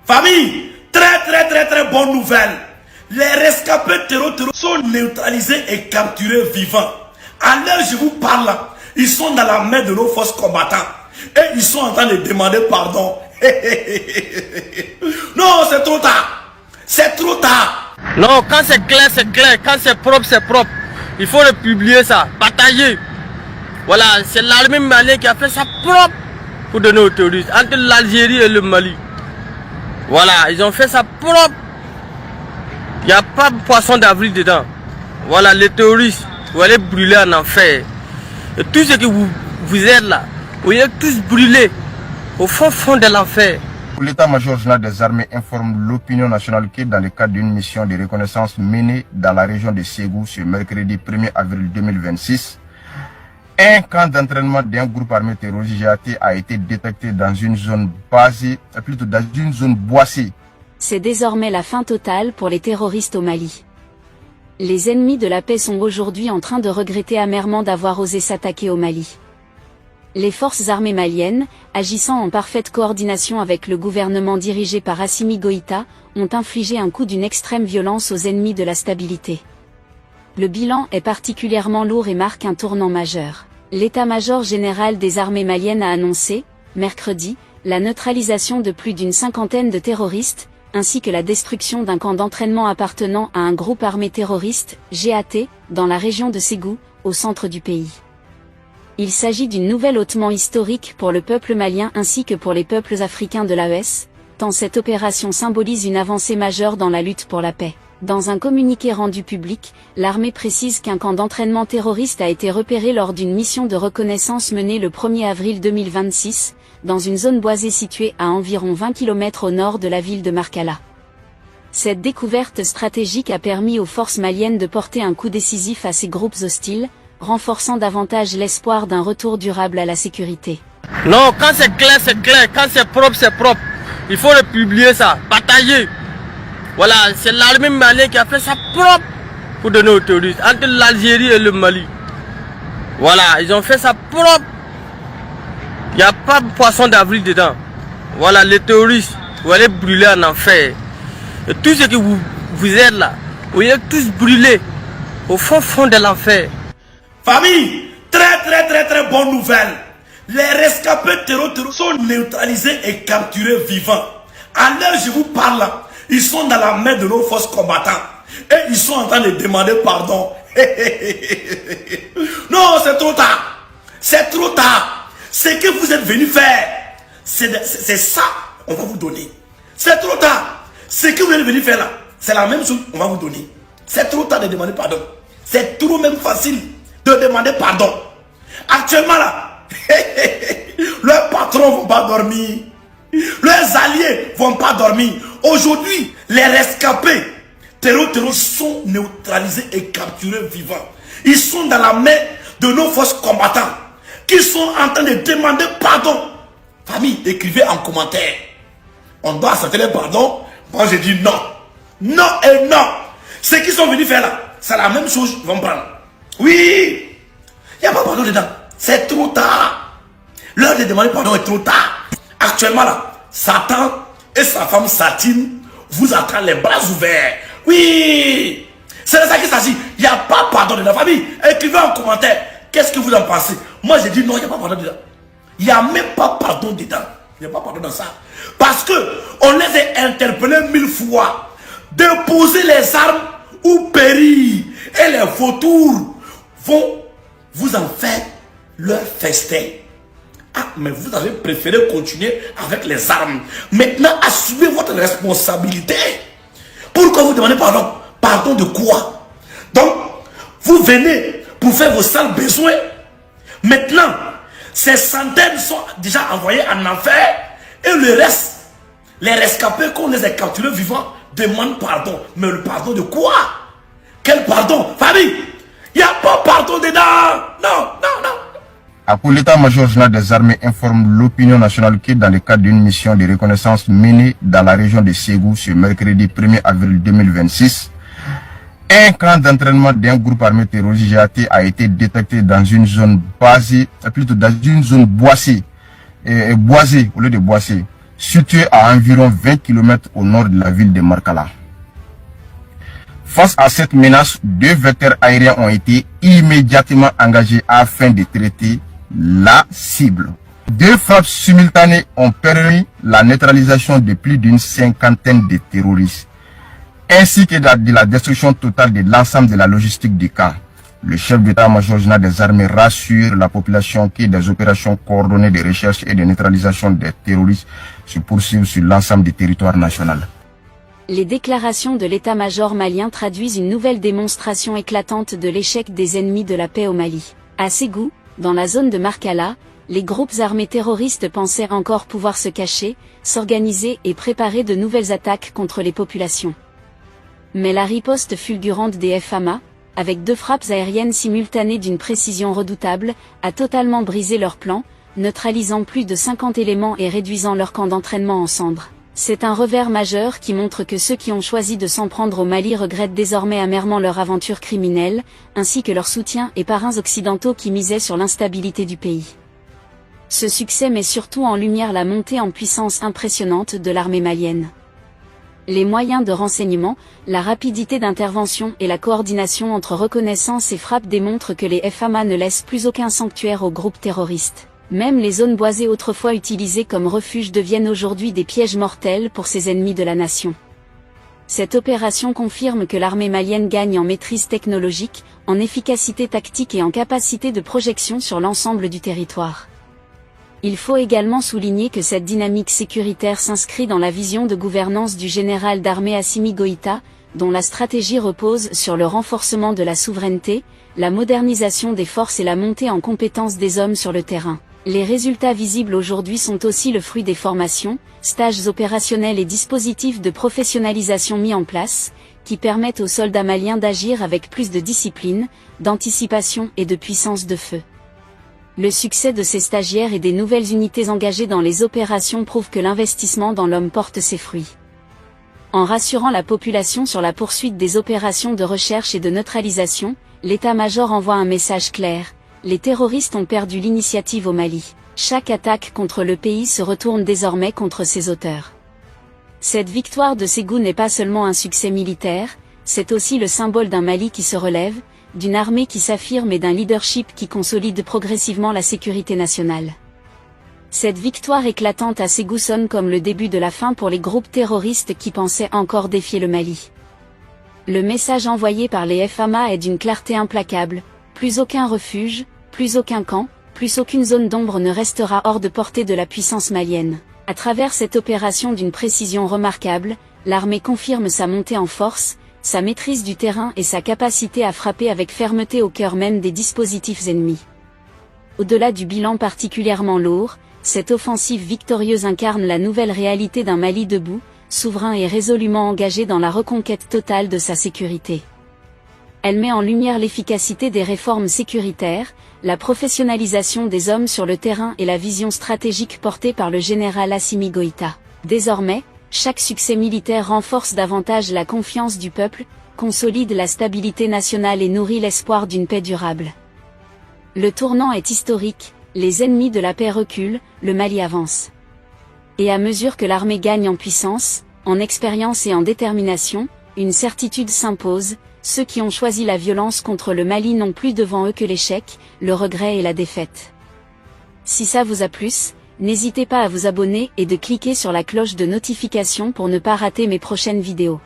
Famille, très bonne nouvelle. Les rescapés terroristes sont neutralisés et capturés vivants. À l'heure où je vous parle, ils sont dans la main de nos forces combattantes. Et ils sont en train de demander pardon. Non, c'est trop tard. C'est trop tard. Non, quand c'est clair, c'est clair. Quand c'est propre, c'est propre. Il faut le publier ça, batailler. Voilà, c'est l'armée malienne qui a fait ça propre pour donner aux terroristes. Entre l'Algérie et le Mali. Voilà, ils ont fait ça propre. Il n'y a pas de poisson d'avril dedans. Voilà, les terroristes, vous allez brûler en enfer. Et tout ce que vous êtes là, vous allez tous brûler au fond de l'enfer. L'état-major général des armées informe l'opinion nationale que dans le cadre d'une mission de reconnaissance menée dans la région de Ségou ce mercredi 1er avril 2026, un camp d'entraînement d'un groupe armé terroriste GAT a été détecté dans une zone boisée. C'est désormais la fin totale pour les terroristes au Mali. Les ennemis de la paix sont aujourd'hui en train de regretter amèrement d'avoir osé s'attaquer au Mali. Les forces armées maliennes, agissant en parfaite coordination avec le gouvernement dirigé par Assimi Goïta, ont infligé un coup d'une extrême violence aux ennemis de la stabilité. Le bilan est particulièrement lourd et marque un tournant majeur. L'état-major général des armées maliennes a annoncé, mercredi, la neutralisation de plus d'une cinquantaine de terroristes, ainsi que la destruction d'un camp d'entraînement appartenant à un groupe armé terroriste, GAT, dans la région de Ségou, au centre du pays. Il s'agit d'une nouvelle hautement historique pour le peuple malien ainsi que pour les peuples africains de l'AES, tant cette opération symbolise une avancée majeure dans la lutte pour la paix. Dans un communiqué rendu public, l'armée précise qu'un camp d'entraînement terroriste a été repéré lors d'une mission de reconnaissance menée le 1er avril 2026, dans une zone boisée située à environ 20 km au nord de la ville de Markala. Cette découverte stratégique a permis aux forces maliennes de porter un coup décisif à ces groupes hostiles, renforçant davantage l'espoir d'un retour durable à la sécurité. Non, quand c'est clair, c'est clair. Quand c'est propre, c'est propre. Il faut le publier ça, batailler. Voilà, c'est l'armée malienne qui a fait ça propre pour donner aux terroristes. Entre l'Algérie et le Mali. Voilà, ils ont fait ça propre. Il n'y a pas de poisson d'avril dedans. Voilà, les terroristes, vous allez brûler en enfer. Et tout ce que vous êtes là, vous allez tous brûler au fond de l'enfer. Famille, très bonne nouvelle. Les rescapés terroristes sont neutralisés et capturés vivants. À l'heure où je vous parle, ils sont dans la main de nos forces combattantes. Et ils sont en train de demander pardon. Non, c'est trop tard. C'est trop tard. Ce que vous êtes venus faire, c'est ça on va vous donner. C'est trop tard. Ce que vous êtes venus faire là, c'est la même chose qu'on va vous donner. C'est trop tard de demander pardon. C'est trop même facile de demander pardon. Actuellement là, leurs patrons ne vont pas dormir. Leurs alliés ne vont pas dormir. Aujourd'hui, les rescapés terroristes sont neutralisés et capturés vivants. Ils sont dans la main de nos forces combattantes qui sont en train de demander pardon. Famille, écrivez en commentaire. On doit accepter pardon. Moi je dis non. Non et non. Ceux qui sont venus faire là, c'est la même chose qu'ils vont prendre. Oui, il n'y a pas pardon dedans. C'est trop tard. L'heure de demander pardon est trop tard. Actuellement là, Satan et sa femme Satine vous attendent les bras ouverts. Oui, c'est de ça qu'il s'agit. Il n'y a pas pardon dedans. Famille, écrivez en commentaire. Qu'est-ce que vous en pensez? Moi j'ai dit non, il n'y a pas pardon dedans. Il n'y a même pas pardon dedans. Il n'y a pas pardon dans ça. Parce que on les a interpellés 1000 fois. Déposer les armes ou périr. Et les vautours vont vous en faire leur festin. Ah, mais vous avez préféré continuer avec les armes. Maintenant, assumez votre responsabilité. Pourquoi vous demandez pardon? Pardon de quoi? Donc, vous venez pour faire vos sales besoins. Maintenant, ces centaines sont déjà envoyés en enfer. Et le reste, les rescapés qu'on les a capturés vivants, demandent pardon. Mais le pardon de quoi? Quel pardon? Famille, il n'y a pas pardon dedans. Non. Après l'état-major général des armées informe l'opinion nationale que dans le cadre d'une mission de reconnaissance menée dans la région de Ségou ce mercredi 1er avril 2026, un camp d'entraînement d'un groupe armé terroriste GAT a été détecté dans une zone boisée au lieu de boisée, situé à environ 20 km au nord de la ville de Markala. Face à cette menace, 2 vecteurs aériens ont été immédiatement engagés afin de traiter la cible. 2 frappes simultanées ont permis la neutralisation de plus d'une 50aine de terroristes, ainsi que de la destruction totale de l'ensemble de la logistique du camp. Le chef d'état-major général des armées rassure la population que des opérations coordonnées de recherche et de neutralisation des terroristes se poursuivent sur l'ensemble du territoire national. Les déclarations de l'état-major malien traduisent une nouvelle démonstration éclatante de l'échec des ennemis de la paix au Mali. À Ségou, dans la zone de Markala, les groupes armés terroristes pensaient encore pouvoir se cacher, s'organiser et préparer de nouvelles attaques contre les populations. Mais la riposte fulgurante des FAMA, avec 2 frappes aériennes simultanées d'une précision redoutable, a totalement brisé leur plan, neutralisant plus de 50 éléments et réduisant leur camp d'entraînement en cendres. C'est un revers majeur qui montre que ceux qui ont choisi de s'en prendre au Mali regrettent désormais amèrement leur aventure criminelle, ainsi que leurs soutiens et parrains occidentaux qui misaient sur l'instabilité du pays. Ce succès met surtout en lumière la montée en puissance impressionnante de l'armée malienne. Les moyens de renseignement, la rapidité d'intervention et la coordination entre reconnaissance et frappe démontrent que les FAMA ne laissent plus aucun sanctuaire aux groupes terroristes. Même les zones boisées autrefois utilisées comme refuge deviennent aujourd'hui des pièges mortels pour ces ennemis de la nation. Cette opération confirme que l'armée malienne gagne en maîtrise technologique, en efficacité tactique et en capacité de projection sur l'ensemble du territoire. Il faut également souligner que cette dynamique sécuritaire s'inscrit dans la vision de gouvernance du général d'armée Assimi Goïta, dont la stratégie repose sur le renforcement de la souveraineté, la modernisation des forces et la montée en compétence des hommes sur le terrain. Les résultats visibles aujourd'hui sont aussi le fruit des formations, stages opérationnels et dispositifs de professionnalisation mis en place, qui permettent aux soldats maliens d'agir avec plus de discipline, d'anticipation et de puissance de feu. Le succès de ces stagiaires et des nouvelles unités engagées dans les opérations prouve que l'investissement dans l'homme porte ses fruits. En rassurant la population sur la poursuite des opérations de recherche et de neutralisation, l'état-major envoie un message clair. Les terroristes ont perdu l'initiative au Mali. Chaque attaque contre le pays se retourne désormais contre ses auteurs. Cette victoire de Ségou n'est pas seulement un succès militaire, c'est aussi le symbole d'un Mali qui se relève, d'une armée qui s'affirme et d'un leadership qui consolide progressivement la sécurité nationale. Cette victoire éclatante à Ségou sonne comme le début de la fin pour les groupes terroristes qui pensaient encore défier le Mali. Le message envoyé par les FAMA est d'une clarté implacable. Plus aucun refuge, plus aucun camp, plus aucune zone d'ombre ne restera hors de portée de la puissance malienne. À travers cette opération d'une précision remarquable, l'armée confirme sa montée en force, sa maîtrise du terrain et sa capacité à frapper avec fermeté au cœur même des dispositifs ennemis. Au-delà du bilan particulièrement lourd, cette offensive victorieuse incarne la nouvelle réalité d'un Mali debout, souverain et résolument engagé dans la reconquête totale de sa sécurité. Elle met en lumière l'efficacité des réformes sécuritaires, la professionnalisation des hommes sur le terrain et la vision stratégique portée par le général Assimi Goïta. Désormais, chaque succès militaire renforce davantage la confiance du peuple, consolide la stabilité nationale et nourrit l'espoir d'une paix durable. Le tournant est historique, les ennemis de la paix reculent, le Mali avance. Et à mesure que l'armée gagne en puissance, en expérience et en détermination, une certitude s'impose. Ceux qui ont choisi la violence contre le Mali n'ont plus devant eux que l'échec, le regret et la défaite. Si ça vous a plu, n'hésitez pas à vous abonner et de cliquer sur la cloche de notification pour ne pas rater mes prochaines vidéos.